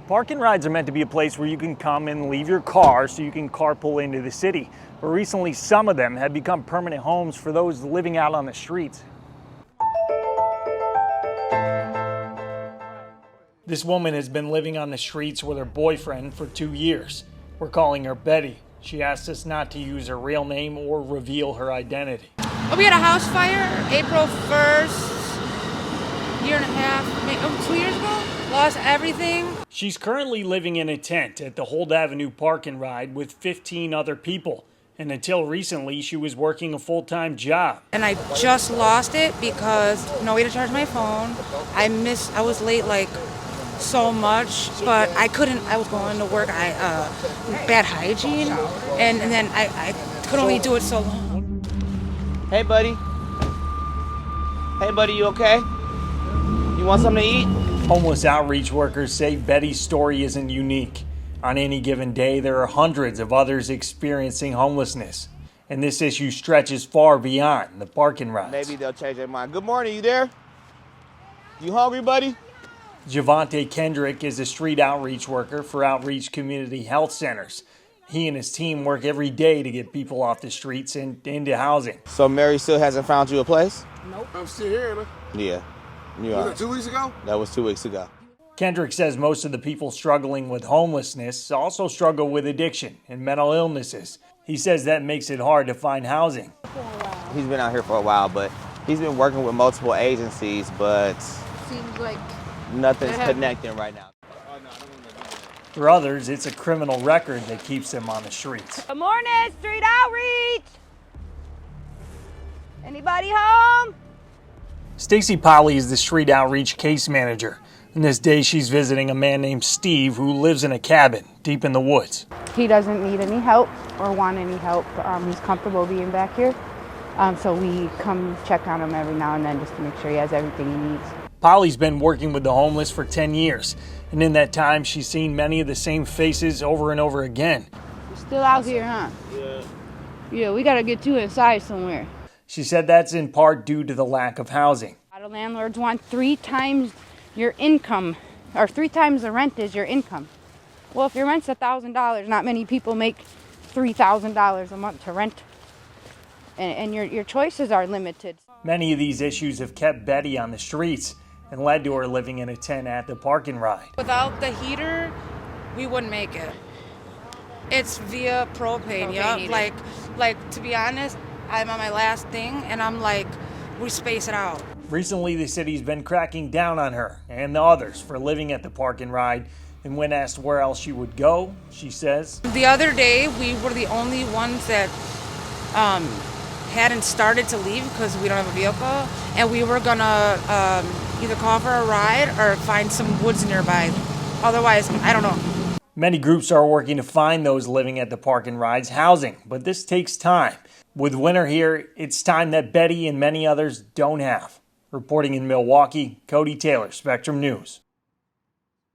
Park and rides are meant to be a place where you can come and leave your car so you can carpool into the city. But recently, some of them have become permanent homes for those living out on the streets. This woman has been living on the streets with her boyfriend for 2 years. We're calling her Betty. She asked us not to use her real name or reveal her identity. We had a house fire April 1st, year and a half, maybe 2 years ago. Lost everything. She's currently living in a tent at the Holt Avenue Park and Ride with 15 other people. And until recently, she was working a full-time job. And I just lost it because no way to charge my phone. I was late like so much, but I couldn't. I was going to work. Bad hygiene, and then I could only do it so long. Hey, buddy. Hey, buddy, you okay? You want something to eat? Homeless outreach workers say Betty's story isn't unique. On any given day, there are hundreds of others experiencing homelessness. And this issue stretches far beyond the park and rides. Maybe they'll change their mind. Good morning, you there? You hungry, buddy? Javante Kendrick is a street outreach worker for Outreach Community Health Centers. He and his team work every day to get people off the streets and into housing. So Mary still hasn't found you a place? Nope. I'm still here, man. Yeah. You Was are. that 2 weeks ago? That was 2 weeks ago. Kendrick says most of the people struggling with homelessness also struggle with addiction and mental illnesses. He says that makes it hard to find housing. He's been out here for a while, but he's been working with multiple agencies, but seems like nothing's connecting right now. For others, it's a criminal record that keeps them on the streets. Good morning, street outreach. Anybody home? Stacy Polly is the street outreach case manager. And this day she's visiting a man named Steve who lives in a cabin deep in the woods. he doesn't need any help or want any help. He's comfortable being back here. So we come check on him every now and then just to make sure he has everything he needs. Polly's been working with the homeless for 10 years. And in that time, she's seen many of the same faces over and over again. You're still out here, huh? Yeah, we got to get you inside somewhere. She said that's in part due to the lack of housing. A lot of landlords want 3 times your income, or 3 times the rent is your income. Well, if your rent's $1,000, not many people make $3,000 a month to rent. And your choices are limited. Many of these issues have kept Betty on the streets and led to her living in a tent at the park and ride. Without the heater, we wouldn't make it. It's via propane, yeah. Like to be honest, I'm on my last thing, and I'm like, we space it out. Recently, the city's been cracking down on her and the others for living at the park and ride. And when asked where else she would go, she says, The other day, we were the only ones that hadn't started to leave because we don't have a vehicle, and we were gonna either call for a ride or find some woods nearby. Otherwise, I don't know. Many groups are working to find those living at the park and rides housing, but this takes time. With winter here, it's time that Betty and many others don't have. Reporting in Milwaukee, Cody Taylor, Spectrum News.